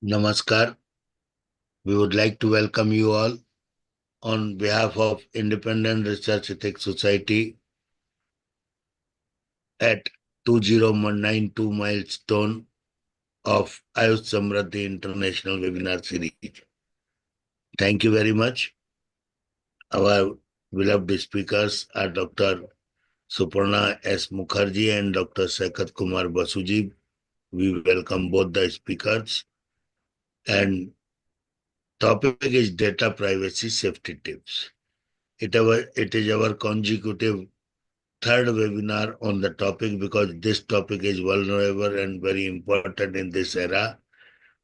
Namaskar. We would like to welcome you all on behalf of Independent Research Ethics Society at 2092 milestone of AYUSH Samriddhi International Webinar Series. Thank you very much. Our beloved speakers are Dr. Suparna S. Mukherjee and Dr. Saikat Kumar Basuji. We welcome both the speakers. And topic is data privacy safety tips. It is our consecutive third webinar on the topic because this topic is vulnerable and very important in this era.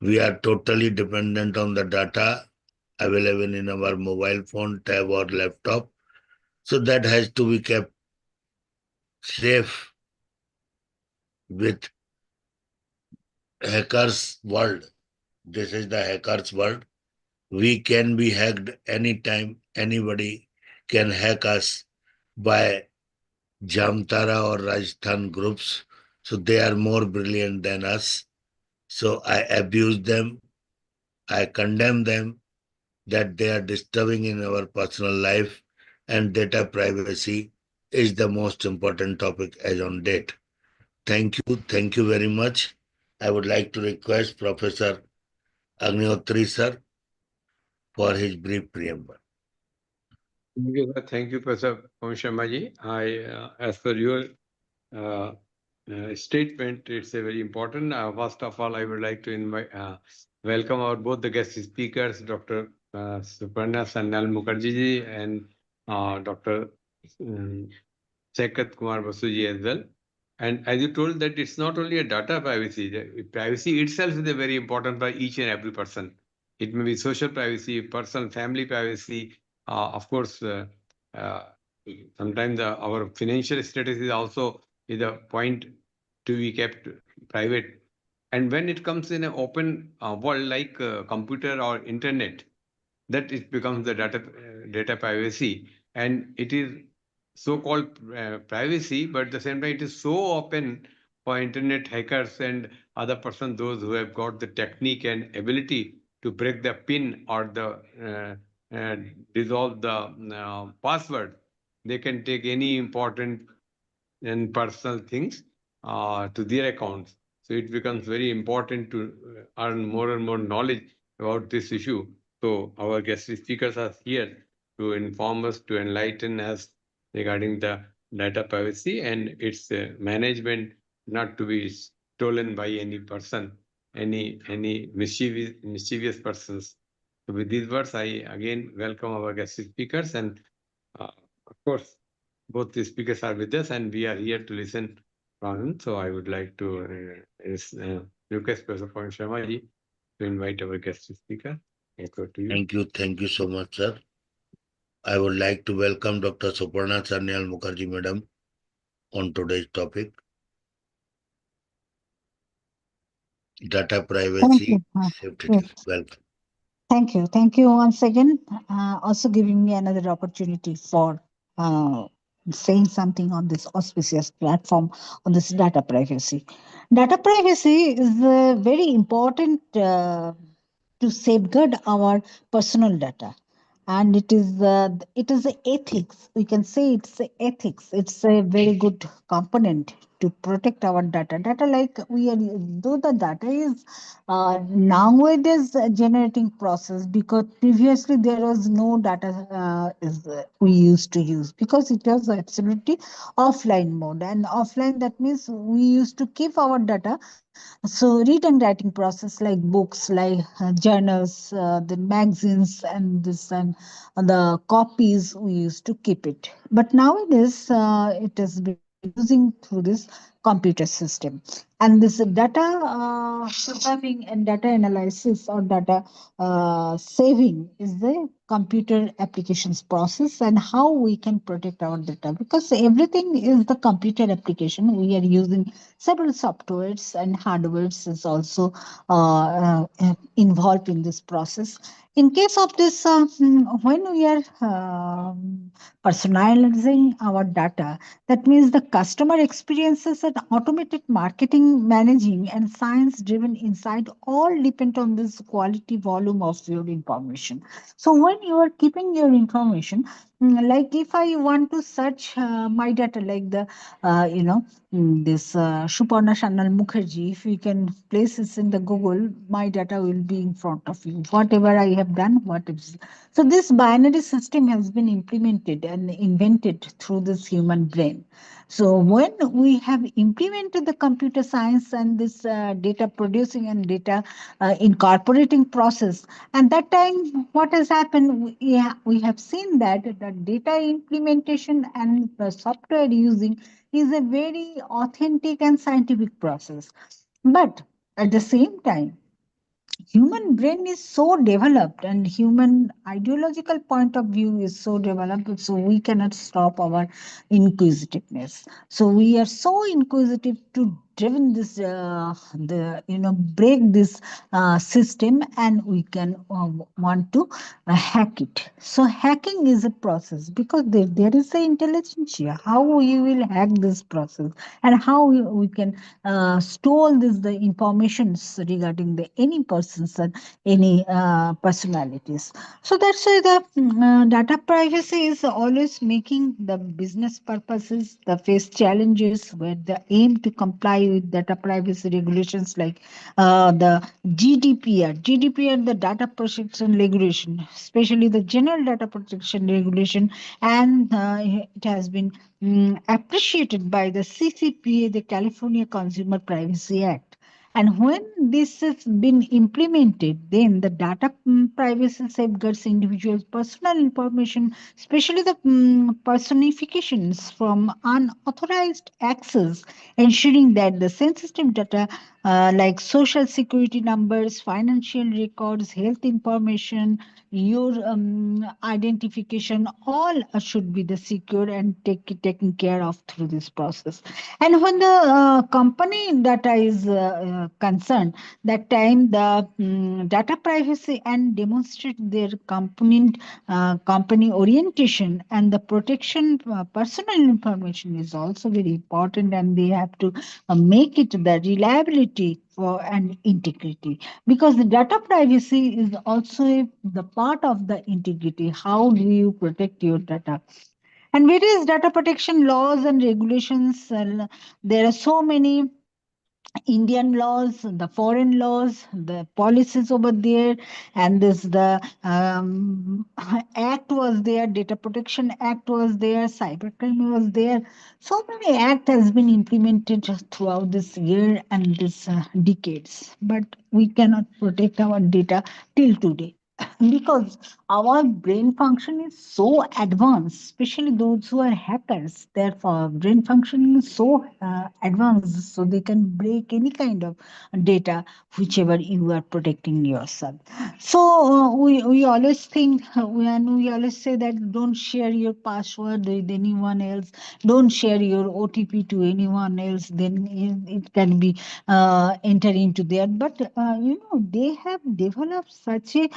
We are totally dependent on the data available in our mobile phone, tab, or laptop. So that has to be kept safe with hackers world. This is the hackers world. We can be hacked anytime. Anybody can hack us by Jamtara or Rajasthan groups. So they are more brilliant than us. So I abuse them. I condemn them that they are disturbing in our personal life, and data privacy is the most important topic as on date. Thank you. Thank you very much. I would like to request Professor Agnihotri sir for his brief preamble. Thank you, sir. Thank you, Professor Sharmaji. As per your uh, statement, it's a very important. First of all, I would like to welcome our both the guest speakers, Dr. Suparna Sanyal Mukherjee and Dr. Saikat Kumar Basuji as well. And as you told that it's not only a data privacy, privacy itself is a very important for each and every person. It may be social privacy, personal family privacy, of course, sometimes our financial status is also is a point to be kept private. And when it comes in an open world like computer or internet, that it becomes the data privacy, and it is so-called privacy, but at the same time it is so open for internet hackers and other person, those who have got the technique and ability to break the pin or the dissolve the password. They can take any important and personal things to their accounts. So it becomes very important to earn more and more knowledge about this issue. So our guest speakers are here to inform us, to enlighten us regarding the data privacy and its management, not to be stolen by any person, any mischievous persons. So with these words, I again welcome our guest speakers, and of course, both the speakers are with us, and we are here to listen from him. So I would like to request Professor Sharma to invite our guest speaker. Over to you. Thank you so much, sir. I would like to welcome Dr. Suparna Sanyal Mukherjee, madam, on today's topic, data Thank privacy you. safety Yes. tips. Welcome. Thank you. Thank you once again. Also giving me another opportunity for uh, saying something on this auspicious platform on this data privacy. Data privacy is very important to safeguard our personal data, and it is the ethics. We can say it's the ethics. It's a very good component to protect our data like we are, though the data is nowadays a generating process, because previously there was no data we used to use, because it was absolutely offline mode, and offline, that means we used to keep our data. So read and writing process like books, like journals, the magazines, and this and the copies we used to keep it. But nowadays it has been using through this computer system, and this data preserving and data analysis or data saving is the computer applications process, and how we can protect our data, because everything is the computer application. We are using several softwares and hardwares is also involved in this process. In case of this, when we are personalizing our data, that means the customer experiences are automated marketing, managing, and science-driven insight all depend on this quality volume of your information. So when you are keeping your information, like if I want to search my data, like the this Suparna Shanal Mukherjee, if you can place this in the Google, my data will be in front of you. Whatever I have done, what is so this binary system has been implemented and invented through this human brain. So when we have implemented the computer science and this data producing and data incorporating process, and that time what has happened, we have seen that the data implementation and the software using is a very authentic and scientific process. But at the same time, human brain is so developed and human ideological point of view is so developed, so we cannot stop our inquisitiveness. So we are so inquisitive to driven this the break this system, and we can want to hack it. So hacking is a process because there is a intelligence here how we will hack this process, and how we can stole this the informations regarding the any persons and any personalities. So that's why the data privacy is always making the business purposes the face challenges where the aim to comply with data privacy regulations like the GDPR, the data protection regulation, especially the general data protection regulation, and it has been appreciated by the CCPA, the California Consumer Privacy Act. And when this has been implemented, then the data privacy safeguards individuals' personal information, especially the personifications from unauthorized access, ensuring that the sensitive data like social security numbers, financial records, health information, your identification, all should be the secure and taken care of through this process. And when the company data is concerned, that time the data privacy and demonstrate their company orientation, and the protection personal information is also very important, and they have to make it the reliability for and integrity, because the data privacy is also the part of the integrity. How do you protect your data? And various data protection laws and regulations, there are so many Indian laws, the foreign laws, the policies over there, and this the act was there, Data Protection Act was there, cybercrime was there. So many act has been implemented throughout this year and this decades, but we cannot protect our data till today. Because our brain function is so advanced, especially those who are hackers. Therefore, brain function is so advanced, so they can break any kind of data, whichever you are protecting yourself. So we always think when we always say that don't share your password with anyone else, don't share your OTP to anyone else, then it can be enter into there. But they have developed such a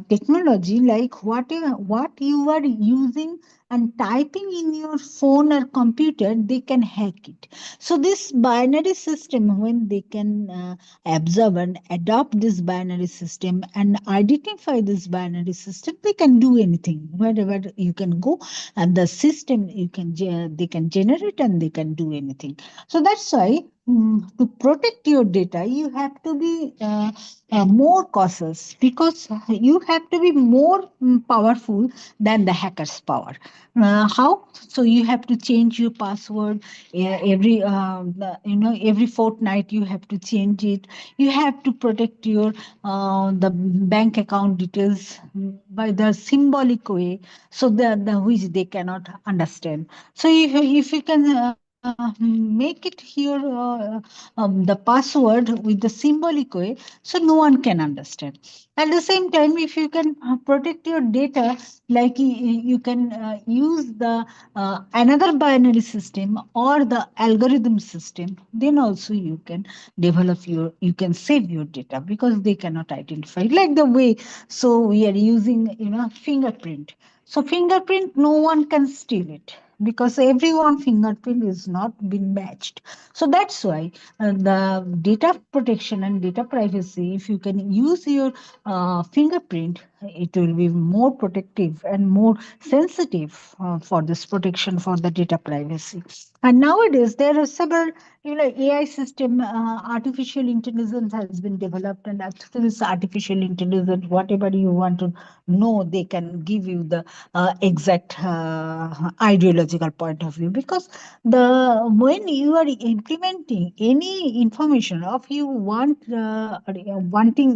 technology, like what you are using and typing in your phone or computer, they can hack it. So this binary system, when they can observe and adopt this binary system and identify this binary system, they can do anything wherever you can go, and the system they can generate and they can do anything. So that's why to protect your data, you have to be more cautious, because you have to be more powerful than the hacker's power. How? So you have to change your password every every fortnight. You have to change it. You have to protect your the bank account details by the symbolic way, so the which they cannot understand. So if you can make it here the password with the symbolic way, so no one can understand. At the same time, if you can protect your data, like you can use the another binary system or the algorithm system, then also you can you can save your data, because they cannot identify like the way. So we are using fingerprint. So fingerprint, no one can steal it because everyone fingerprint is not been matched. So that's why the data protection and data privacy, if you can use your fingerprint, it will be more protective and more sensitive for this protection for the data privacy. And nowadays there are several, AI system, artificial intelligence has been developed, and through this artificial intelligence, whatever you want to know, they can give you the exact ideological point of view, because the when you are implementing any information, of you wanting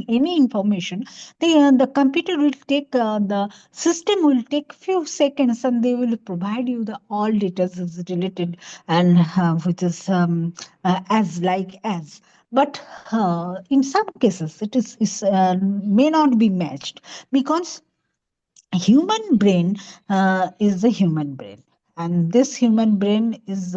any information, the computer will take, the system will take few seconds, and they will provide you the all data is related, and which is as like as. But in some cases it may not be matched, because human brain is the human brain, and this human brain is,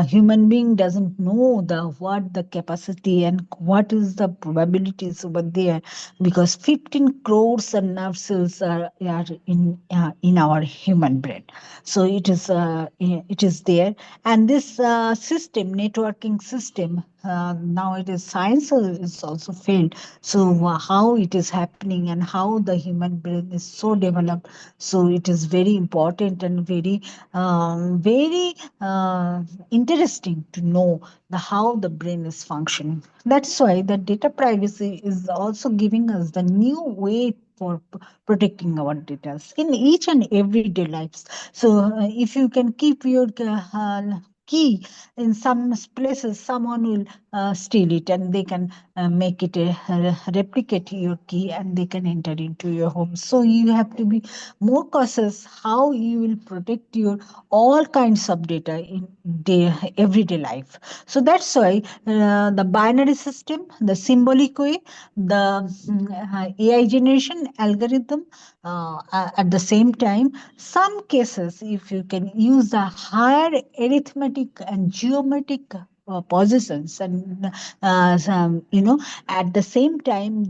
human being doesn't know the what the capacity and what is the probabilities over there, because 15 crores of nerve cells are in our human brain. So it is there. And this system, networking system, now it is science is also failed. So how it is happening and how the human brain is so developed, so it is very important and very very interesting to know the how the brain is functioning. That's why the data privacy is also giving us the new way for protecting our data in each and everyday lives. So if you can keep your key in some places, someone will steal it, and they can make it replicate your key, and they can enter into your home. So you have to be more cautious how you will protect your all kinds of data in day everyday life. So that's why the binary system, the symbolic way, the AI generation algorithm, at the same time, some cases, if you can use the higher arithmetic and geometric positions, and at the same time,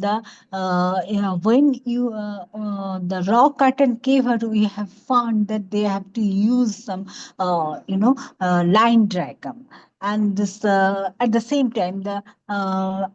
when you the raw curtain caver, we have found that they have to use some line diagram, and this at the same time, the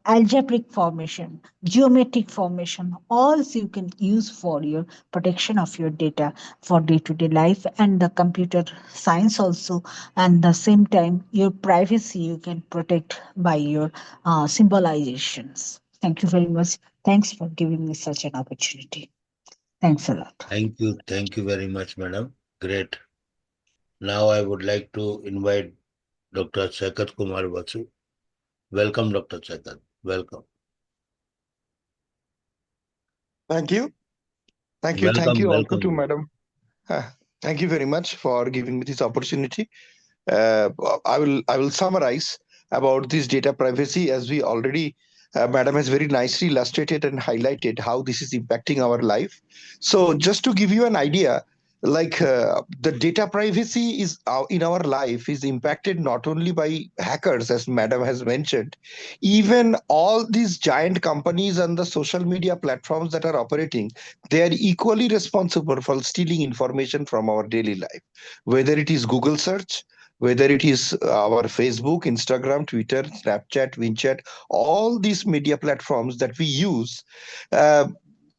algebraic formation, geometric formation, all you can use for your protection of your data for day-to-day life, and the computer science also. And the same time, your privacy you can protect by your symbolizations. Thank you very much. Thanks for giving me such an opportunity. Thanks a lot. Thank you very much, madam. Great. Now I would like to invite Dr. Sakat Kumar Basu. Welcome, Dr. Sakat. Welcome. Thank you. Thank Welcome, you also to welcome. Madam. Thank you very much for giving me this opportunity. I will summarize about this data privacy, as we already, Madam has very nicely illustrated and highlighted how this is impacting our life. So just to give you an idea, the data privacy is in our life is impacted not only by hackers, as Madam has mentioned, even all these giant companies and the social media platforms that are operating, they are equally responsible for stealing information from our daily life, whether it is Google search, whether it is our Facebook, Instagram, Twitter, Snapchat, WinChat, all these media platforms that we use. Uh,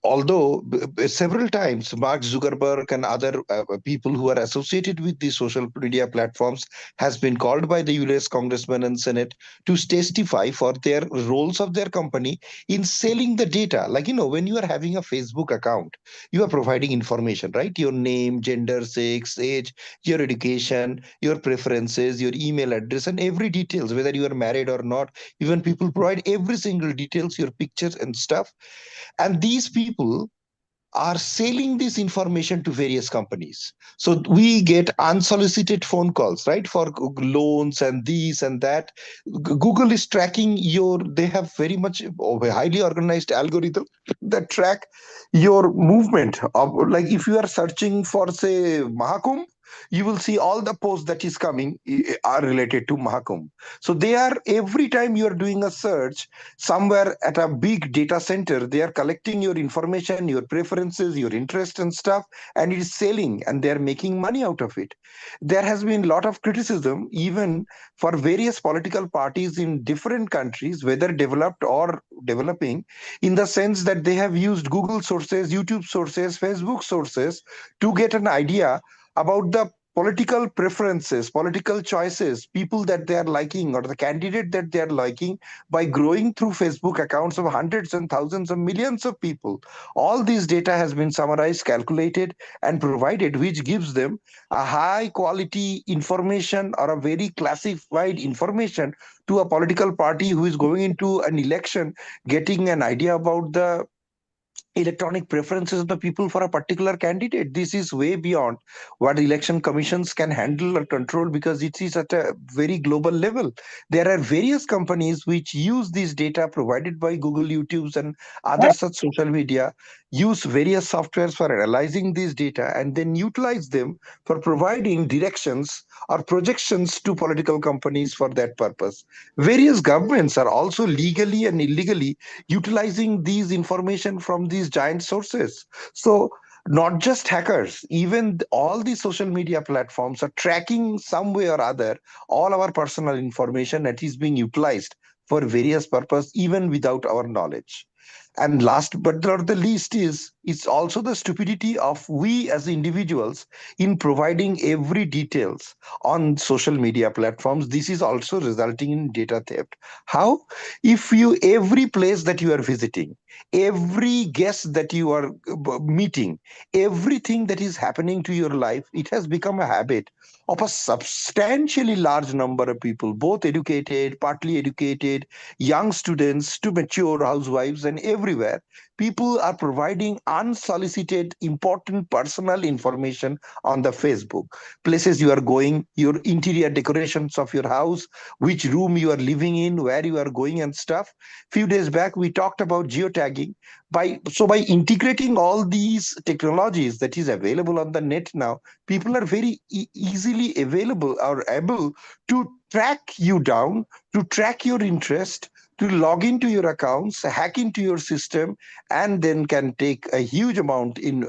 Although several times Mark Zuckerberg and other people who are associated with these social media platforms has been called by the US congressmen and senate to testify for their roles of their company in selling the data. Like, when you are having a Facebook account, you are providing information, right? Your name, gender, sex, age, your education, your preferences, your email address, and every details, whether you are married or not. Even people provide every single details, your pictures and stuff. And these people are selling this information to various companies. So we get unsolicited phone calls, right, for loans and this and that. Google is tracking they have very much of a highly organized algorithm that track your movement of, like, if you are searching for, say, Mahakumbh, you will see all the posts that is coming are related to Mahakumbh. So they are, every time you are doing a search somewhere at a big data center, they are collecting your information, your preferences, your interest and stuff, and it is selling, and they are making money out of it. There has been a lot of criticism even for various political parties in different countries, whether developed or developing, in the sense that they have used Google sources, YouTube sources, Facebook sources to get an idea about the political preferences, political choices, people that they are liking, or the candidate that they are liking, by growing through Facebook accounts of hundreds and thousands of millions of people. All this data has been summarized, calculated, and provided, which gives them a high quality information or a very classified information to a political party who is going into an election, getting an idea about the electronic preferences of the people for a particular candidate. This is way beyond what election commissions can handle or control, because it is at a very global level. There are various companies which use this data provided by Google, YouTube's, and other such social media, use various softwares for analyzing this data and then utilize them for providing directions or projections to political companies for that purpose. Various governments are also legally and illegally utilizing these information from these giant sources. So not just hackers, even all the social media platforms are tracking some way or other all our personal information that is being utilized for various purpose, even without our knowledge. And last but not the least is, it's also the stupidity of we as individuals in providing every details on social media platforms. This is also resulting in data theft. How? If you, every place that you are visiting, every guest that you are meeting, everything that is happening to your life, it has become a habit of a substantially large number of people, both educated, partly educated, young students to mature housewives, and everywhere people are providing unsolicited important personal information on the Facebook. Places you are going, your interior decorations of your house, which room you are living in, where you are going and stuff. Few days back we talked about geotagging. By integrating all these technologies that is available on the net now, people are very easily available or able to track you down, to track your interest, to log into your accounts, hack into your system, and then can take a huge amount in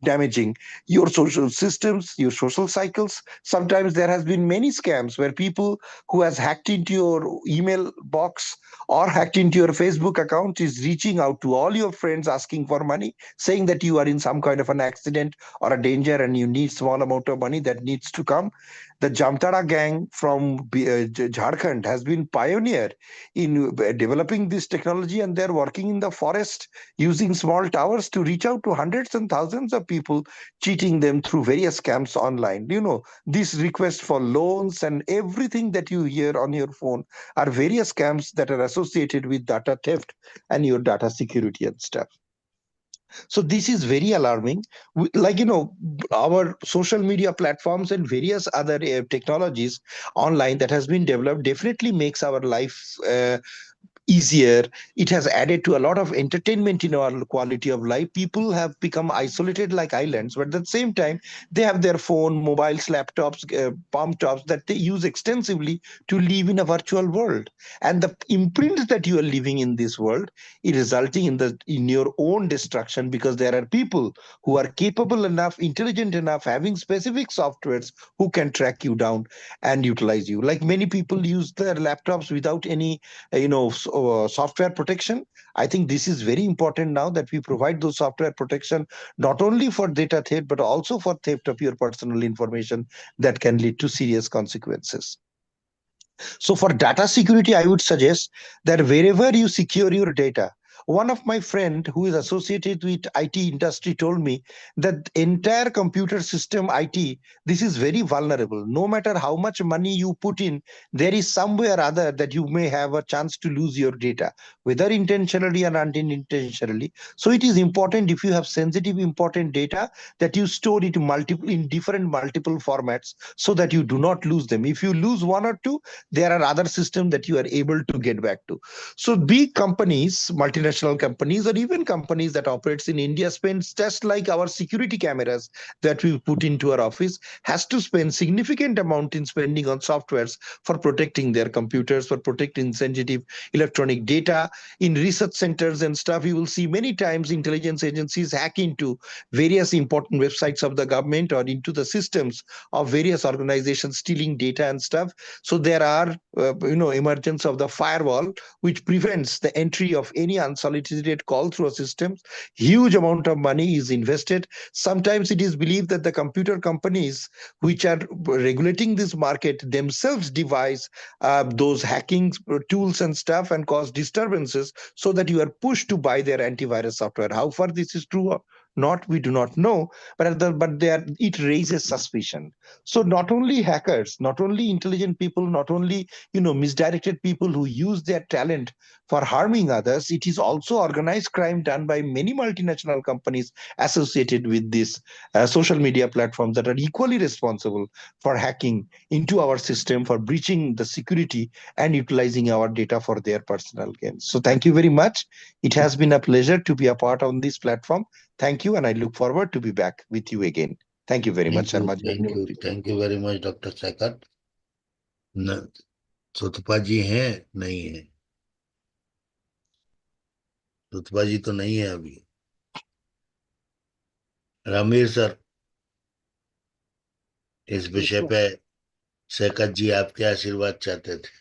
damaging your social systems, your social cycles. Sometimes there has been many scams where people who has hacked into your email box or hacked into your Facebook account is reaching out to all your friends asking for money, saying that you are in some kind of an accident or a danger and you need small amount of money that needs to come. The Jamtara gang from Jharkhand has been pioneer in developing this technology, and they're working in the forest using small towers to reach out to hundreds and thousands of people, cheating them through various scams online. You know, these requests for loans and everything that you hear on your phone are various scams that are associated with data theft and your data security and stuff. So this is very alarming. Like, our social media platforms and various other technologies online that has been developed definitely makes our life easier. It has added to a lot of entertainment in our quality of life. People have become isolated like islands, but at the same time, they have their phone, mobiles, laptops, palm tops that they use extensively to live in a virtual world. And the imprint that you are living in this world is resulting in your own destruction, because there are people who are capable enough, intelligent enough, having specific softwares who can track you down and utilize you. Like many people use their laptops without any software protection. I think this is very important now that we provide those software protection not only for data theft but also for theft of your personal information that can lead to serious consequences. So for data security, I would suggest that wherever you secure your data, one of my friend who is associated with IT industry told me that entire computer system IT, this is very vulnerable. No matter how much money you put in, there is some way or other that you may have a chance to lose your data, whether intentionally or unintentionally. So it is important, if you have sensitive important data, that you store it in different multiple formats so that you do not lose them. If you lose one or two, there are other systems that you are able to get back to. So big companies, multinational multinational companies or even companies that operates in India spends, just like our security cameras that we put into our office, has to spend significant amount in spending on softwares for protecting their computers, for protecting sensitive electronic data. In research centers and stuff, you will see many times intelligence agencies hack into various important websites of the government or into the systems of various organizations, stealing data and stuff. So there are emergence of the firewall, which prevents the entry of any unsolicited call through a system. Huge amount of money is invested. Sometimes it is believed that the computer companies which are regulating this market themselves devise those hacking tools and stuff and cause disturbances so that you are pushed to buy their antivirus software. How far this is true or not, we do not know, but it raises suspicion. So not only hackers, not only intelligent people, not only misdirected people who use their talent for harming others, it is also organized crime done by many multinational companies associated with these social media platforms that are equally responsible for hacking into our system, for breaching the security and utilizing our data for their personal gains. So thank you very much. It has been a pleasure to be a part on this platform. Thank you, and I look forward to be back with you again. Thank you very much, Sharma ji. Thank you very much, Dr. Sakat. सुतपा जी हैं? नहीं है, सुतपा जी तो नहीं है अभी। रामीर sir, इस विषय पे सैकत जी आपके आशीर्वाद चाहते थे।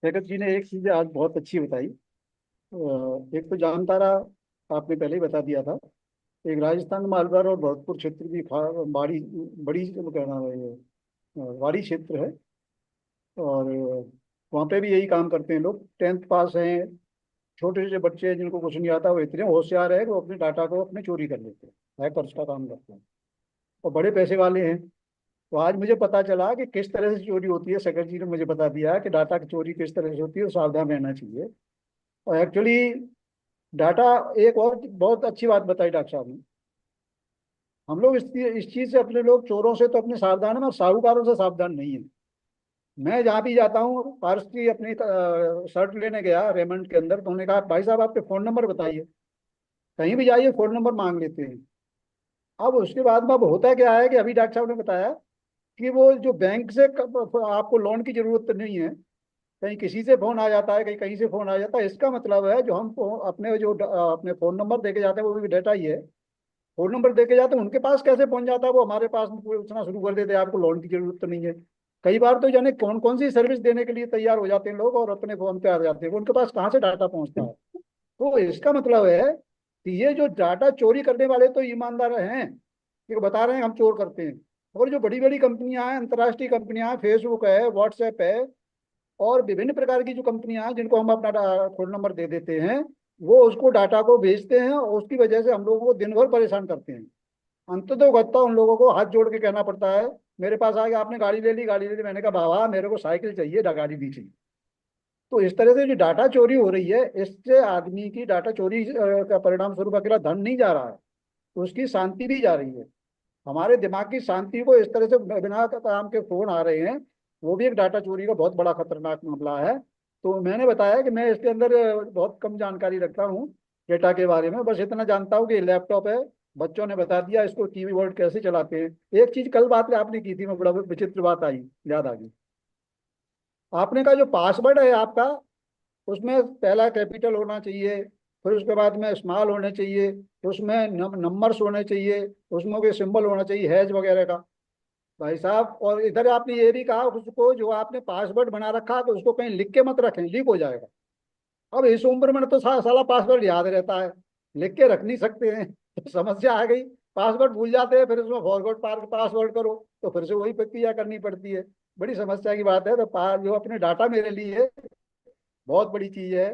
सैकत जी ने एक चीज आज बहुत अच्छी बताई। एक तो जामतारा आपने पहले ही बता दिया था, एक राजस्थान मालवा और भरतपुर क्षेत्र की बाड़ी बड़ी कहना है ये वाड़ी क्षेत्र है, और वहाँ पे भी यही काम करते हैं लोग। 10th पास हैं, छोटे छोटे बच्चे जिनको कुछ नहीं आता, वो इतने होशियार है कि वो अपने डाटा को अपने चोरी कर लेते हैं, हैकर्स का काम करते हैं, और बड़े पैसे वाले हैं। तो आज मुझे पता चला कि किस तरह से चोरी होती है। सेक्रेटरी जी ने मुझे बता दिया कि डाटा की चोरी किस तरह से होती है, सावधान रहना चाहिए। और एक्चुअली डाटा, एक और बहुत अच्छी बात बताई डॉक्टर साहब ने, हम लोग इस चीज़ से, अपने लोग चोरों से तो अपने सावधान है, और साहूकारों से सावधान नहीं है। मैं जहाँ भी जाता हूँ, पार्स की अपनी शर्ट लेने गया रेमंड के अंदर, तो उन्होंने कहा भाई साहब आपके फ़ोन नंबर बताइए। कहीं भी जाइए फ़ोन नंबर मांग लेते हैं। अब उसके बाद में अब होता क्या है कि अभी डॉक्टर साहब ने बताया कि वो जो बैंक से आपको लोन की ज़रूरत नहीं है, कहीं किसी से फ़ोन आ जाता है, कहीं कहीं से फ़ोन आ जाता है। इसका मतलब है जो हम अपने फ़ोन नंबर देके जाते हैं, वो भी डाटा ही है। फ़ोन नंबर देके जाते हैं, उनके पास कैसे पहुंच जाता है, वो हमारे पास पूछना शुरू कर देते हैं, आपको लोन की ज़रूरत तो नहीं है। कई बार तो जाने कौन कौन सी सर्विस देने के लिए तैयार हो जाते हैं लोग, और अपने फ़ोन पे आ जाते हैं, उनके पास कहाँ से डाटा पहुँचता है। तो इसका मतलब है कि ये जो डाटा चोरी करने वाले तो ईमानदार हैं, कि बता रहे हैं हम चोर करते हैं, और जो बड़ी बड़ी कंपनियां हैं, अंतर्राष्ट्रीय कंपनियां हैं, फेसबुक है, व्हाट्सएप है, और विभिन्न प्रकार की जो कंपनियां हैं जिनको हम अपना फ़ोन नंबर दे देते हैं, वो उसको डाटा को भेजते हैं, और उसकी वजह से हम लोगों को दिन भर परेशान करते हैं। अंततः गत्ता उन लोगों को हाथ जोड़ के कहना पड़ता है, मेरे पास आ गया, आपने गाड़ी ले ली, गाड़ी ले ली। मैंने कहा बाबा मेरे को साइकिल चाहिए, गाड़ी दी चाहिए। तो इस तरह से जो डाटा चोरी हो रही है, इससे आदमी की डाटा चोरी का परिणाम स्वरूप अकेला धन नहीं जा रहा है, तो उसकी शांति भी जा रही है। हमारे दिमाग की शांति को इस तरह से बिना काम के फोन आ रहे हैं, वो भी एक डाटा चोरी का बहुत बड़ा खतरनाक मामला है। तो मैंने बताया कि मैं इसके अंदर बहुत कम जानकारी रखता हूँ डेटा के बारे में, बस इतना जानता हूँ कि लैपटॉप है, बच्चों ने बता दिया इसको कीबोर्ड कैसे चलाते हैं। एक चीज कल बात आपने की थी, मैं बड़ा विचित्र बात आई, याद आ गई। आपने कहा जो पासवर्ड है आपका, उसमें पहला कैपिटल होना चाहिए, फिर उसके बाद में स्मॉल होने चाहिए, उसमें नंबर्स होने चाहिए, उसमें कोई सिंबल होना चाहिए हैज वगैरह का। भाई साहब, और इधर आपने ये भी कहा उसको जो आपने पासवर्ड बना रखा है, तो उसको कहीं लिख के मत रखें, लीक हो जाएगा। अब इस उम्र में तो साला पासवर्ड याद रहता है, लिख के रख नहीं सकते हैं। तो समस्या आ गई, पासवर्ड भूल जाते हैं, फिर उसमें फॉरगॉट पासवर्ड करो, तो फिर से वही प्रक्रिया करनी पड़ती है। बड़ी समस्या की बात है। तो जो अपने डाटा मेरे लिए बहुत बड़ी चीज है।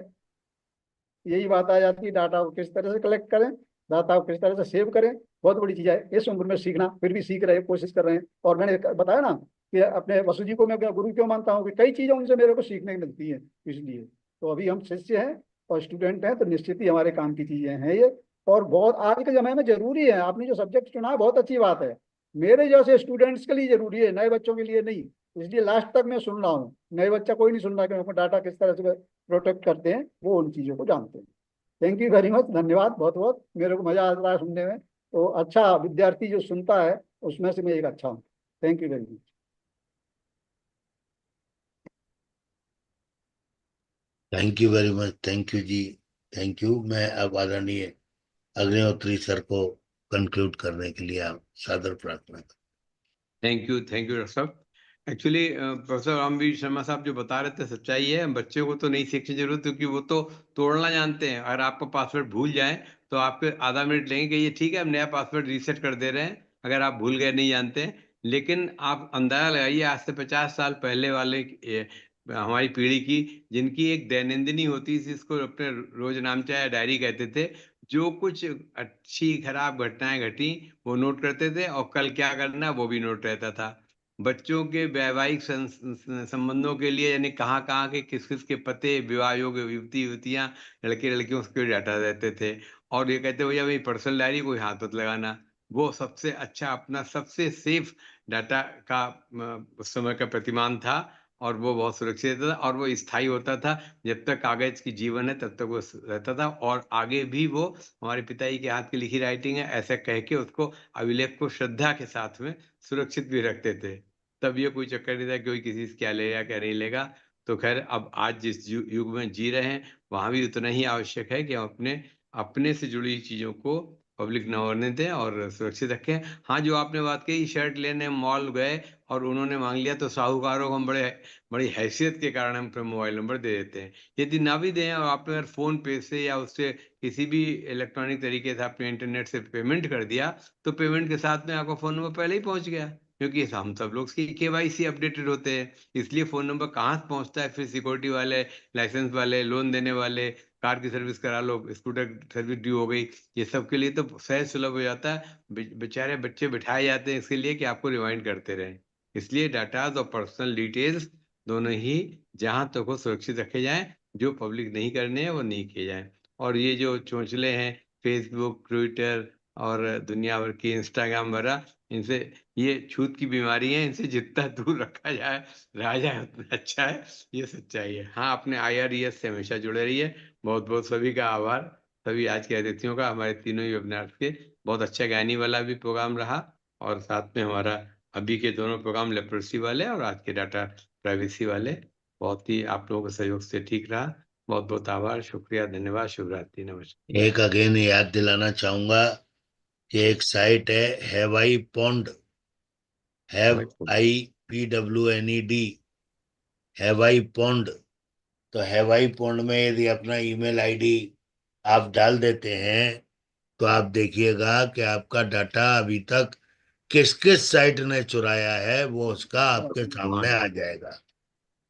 यही बात आ जाती है, डाटा को किस तरह से कलेक्ट करें, डाटा को किस तरह से सेव करें, बहुत बड़ी चीज है। इस उम्र में सीखना, फिर भी सीख रहे हैं, कोशिश कर रहे हैं। और मैंने बताया ना कि अपने वसु जी को मैं गुरु क्यों मानता हूँ, कि कई चीजें उनसे मेरे को सीखने मिलती हैं, इसलिए। तो अभी हम शिष्य हैं और स्टूडेंट हैं, तो निश्चित ही हमारे काम की चीजें हैं ये, और बहुत आज के समय में जरूरी है। आपने जो सब्जेक्ट चुना है बहुत अच्छी बात है, मेरे जैसे स्टूडेंट्स के लिए जरूरी है, नए बच्चों के लिए नहीं। इसलिए लास्ट तक मैं सुन रहा हूँ। नए बच्चा कोई नहीं सुन रहा कि हम डाटा किस तरह से प्रोटेक्ट करते हैं, वो उन चीज़ों को जानते हैं। थैंक यू वेरी मच, धन्यवाद बहुत बहुत, मेरे को मजा आ रहा है सुनने में। तो अच्छा विद्यार्थी जो सुनता है उसमें से मैं एक अच्छा हूँ। Thank you very much. Thank you very much, thank you जी, थैंक यू। मैं अब आदरणीय अग्निहोत्री सर को कंक्लूड करने के लिए आप सादर प्रार्थना करता थैंक यू डॉक्टर साहब। एक्चुअली प्रोफेसर रामवीर शर्मा साहब जो बता रहे थे सच्चाई है। बच्चों को तो नहीं सीखने की जरूरत, क्योंकि वो तो तोड़ना जानते हैं। अगर आपका पासवर्ड भूल जाए तो आपके आधा मिनट लेंगे कि ये ठीक है हम नया पासवर्ड रीसेट कर दे रहे हैं, अगर आप भूल गए नहीं जानते हैं। लेकिन आप अंदाजा लगाइए आज से 50 साल पहले वाले हमारी पीढ़ी की, जिनकी एक दैनंदिनी होती थी, इसको अपने रोजनामचा या डायरी कहते थे। जो कुछ अच्छी खराब घटनाएं घटी वो नोट करते थे, और कल क्या करना है वो भी नोट रहता था। बच्चों के वैवाहिक संबंधों के लिए, यानी कहाँ कहाँ के किस किस के पते, विवाह योग्य युवती युवतियां, लड़के लड़कियों उसके डाटा रहते थे। और ये कहते भैया मेरी पर्सनल डायरी कोई हाथ मत लगाना। वो सबसे अच्छा, अपना सबसे सेफ डाटा का उस समय का प्रतिमान था। और वो बहुत सुरक्षित था, और वो स्थायी होता था। जब तक कागज की जीवन है तब तक वो रहता था। और आगे भी वो हमारे पिताजी के हाथ की लिखी राइटिंग है ऐसा कह के उसको, अभिलेख को श्रद्धा के साथ में सुरक्षित भी रखते थे। तब ये कोई चक्कर नहीं था कि कोई किसी से क्या लेगा क्या नहीं लेगा। तो खैर अब आज जिस युग में जी रहे हैं, वहां भी उतना ही आवश्यक है कि हम अपने अपने से जुड़ी चीजों को पब्लिक न होने दें और सुरक्षित रखें। हाँ, जो आपने बात कही, शर्ट लेने मॉल गए और उन्होंने मांग लिया, तो साहूकारों को हम बड़ी हैसियत के कारण हम अपना मोबाइल नंबर दे देते हैं। यदि ना भी दें, और आपने अगर फोन पे से या उससे किसी भी इलेक्ट्रॉनिक तरीके से आपने इंटरनेट से पेमेंट कर दिया, तो पेमेंट के साथ में आपका फोन नंबर पहले ही पहुंच गया। क्योंकि हम सब लोग की केवाईसी अपडेटेड होते हैं, इसलिए फोन नंबर कहाँ से पहुंचता है। फिर सिक्योरिटी वाले, लाइसेंस वाले, लोन देने वाले, कार की सर्विस करा लो, स्कूटर सर्विस ड्यू हो गई, ये सब के लिए तो सहज सुलभ हो जाता है। बेचारे बच्चे बिठाए जाते हैं इसके लिए कि आपको रिमाइंड करते रहें। इसलिए डाटा और पर्सनल डिटेल्स दोनों ही जहां तक हो सुरक्षित रखे जाएं। जो पब्लिक नहीं करने हैं वो नहीं किए जाएं। और ये जो चोंचले हैं, फेसबुक, ट्विटर और दुनिया भर की इंस्टाग्राम वगैरह, इनसे, ये छूत की बीमारी है, इनसे जितना दूर रहा जाए उतना अच्छा है। ये सच्चाई है। हाँ, अपने IRES से हमेशा जुड़े रहिए। बहुत बहुत सभी का आभार, सभी आज के अतिथियों का, हमारे तीनों ही वेबिनार के। बहुत अच्छा ज्ञानी वाला भी प्रोग्राम रहा, और साथ में हमारा अभी के दोनों प्रोग्राम, लेप्रोसी वाले और आज के डाटा प्राइवेसी वाले, बहुत ही आप लोगों के सहयोग से ठीक रहा। बहुत बहुत आभार, शुक्रिया, धन्यवाद, शुभ रात्रि, नमस्कार। हूँ। एक अगेन याद दिलाना चाहूंगा कि एक साइट है हैवाई पॉन्ड, HAVIPWNED, हैवाई पॉन्ड। तो हैवाई पॉन्ड में यदि अपना ईमेल आईडी आप डाल देते हैं, तो आप देखिएगा कि आपका डाटा अभी तक किस किस साइट ने चुराया है, वो उसका आपके सामने आ जाएगा।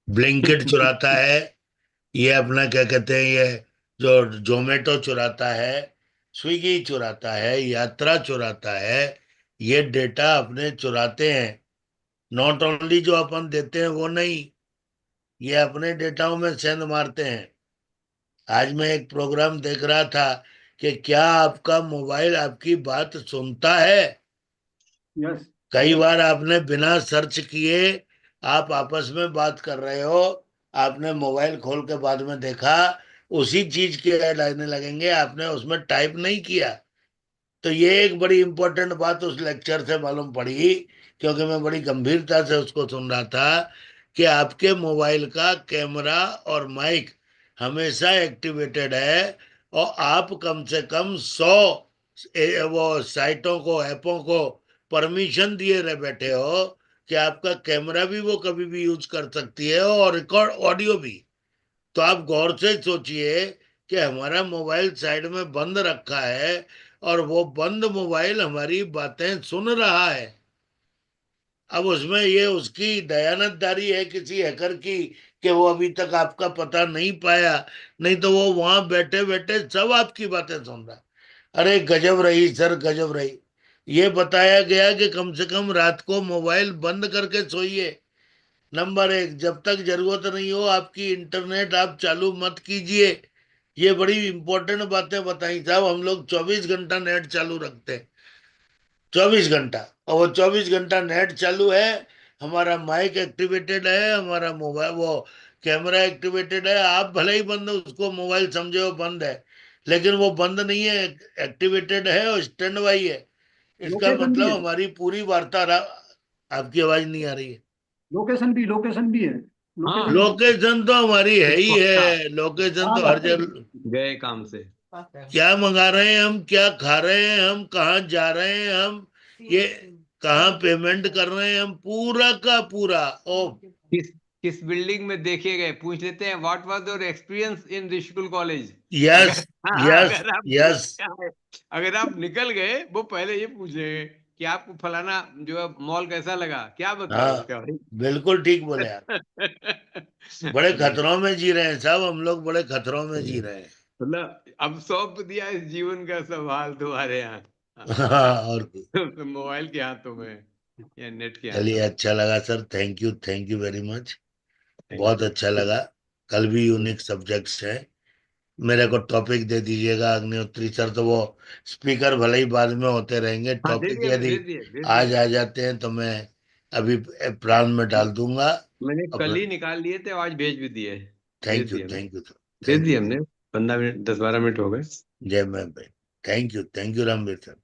ब्लिंकिट चुराता है, ये अपना क्या कहते हैं, ये जो जोमेटो चुराता है, स्विगी चुराता है, यात्रा चुराता है। ये डेटा अपने चुराते हैं। नॉट ओनली जो अपन देते हैं वो नहीं, ये अपने डेटाओं में सेंध मारते हैं। आज मैं एक प्रोग्राम देख रहा था कि क्या आपका मोबाइल आपकी बात सुनता है। यस। कई बार आपने बिना सर्च किए, आप आपस में बात कर रहे हो, आपने मोबाइल खोल के बाद में देखा उसी चीज की ऐड आने लगेंगे, आपने उसमें टाइप नहीं किया। तो ये एक बड़ी इंपॉर्टेंट बात उस लेक्चर से मालूम पड़ी, क्योंकि मैं बड़ी गंभीरता से उसको सुन रहा था कि आपके मोबाइल का कैमरा और माइक हमेशा एक्टिवेटेड है, और आप कम से कम 100 वो साइटों को, ऐपों को परमिशन दिए रह बैठे हो कि आपका कैमरा भी वो कभी भी यूज कर सकती है, और रिकॉर्ड ऑडियो भी। तो आप गौर से सोचिए कि हमारा मोबाइल साइड में बंद रखा है, और वो बंद मोबाइल हमारी बातें सुन रहा है। अब उसमें ये उसकी दयानतदारी है किसी हैकर की कि वो अभी तक आपका पता नहीं पाया, नहीं तो वो वहां बैठे बैठे सब आपकी बातें सुन रहा है। अरे गजब रही सर, गजब रही। ये बताया गया कि कम से कम रात को मोबाइल बंद करके सोइए। नंबर एक, जब तक जरूरत नहीं हो आपकी इंटरनेट आप चालू मत कीजिए। ये बड़ी इंपॉर्टेंट बातें बताई साहब। हम लोग 24 घंटा नेट चालू रखते हैं, 24 घंटा, और वो 24 घंटा नेट चालू है, हमारा माइक एक्टिवेटेड है, हमारा मोबाइल वो कैमरा एक्टिवेटेड है। आप भले ही बंद उसको मोबाइल समझे हो बंद है, लेकिन वो बंद नहीं है, एक्टिवेटेड है और स्टैंड बाई है। इसका लोकेशन भी मतलब है, हमारी पूरी वार्ता आपकी आवाज नहीं आ रही है। लोकेशन भी है, हाँ लोकेशन भी है। लोकेशन तो हमारी है ही इसको अच्छा है, लोकेशन कहाँ तो हर जाते हैं, जगह। गए काम से। क्या मंगा रहे हैं हम, क्या खा रहे हैं हम, कहाँ जा रहे हैं हम, ये कहाँ पेमेंट कर रहे हैं हम, पूरा का पूरा। ओ किस किस बिल्डिंग में देखे गए, पूछ लेते हैं what was your experience in Rishikul college. Yes, अगर हाँ, यस, अगर आप यस। अगर आप निकल गए, वो पहले ये पूछेंगे कि आपको फलाना जो है मॉल कैसा लगा, क्या बताओ हाँ, उसका भाई। बिल्कुल ठीक बोले आप। बड़े खतरों में जी रहे हैं साहब, हम लोग बड़े खतरों में जी रहे हैं। मतलब अब सौंप दिया इस जीवन का सवाल तुम्हारे यहाँ। हाँ, और तो मोबाइल के हाथों में या नेट के चलिए, हाथों में। अच्छा लगा sir, thank you very much. Thank बहुत यू। अच्छा लगा। कल भी यूनिक सब्जेक्ट्स है। मेरे को टॉपिक दे दीजिएगा अग्निहोत्री सर, तो वो स्पीकर भले ही बाद में होते रहेंगे, हाँ दे टॉपिक दिया, यदि दे आज दिए। आ जाते हैं तो मैं अभी प्राण में डाल दूंगा। मैंने कल अपना ही निकाल लिए थे, आज भेज भी दिए। भेज थैंक यू, दिए हमने। थैंक यू सर, भेज थैंक दिए यू। हमने। 15 मिनट, 10-12 मिनट हो गए। जय मैं भाई। Thank you Ramveer sir.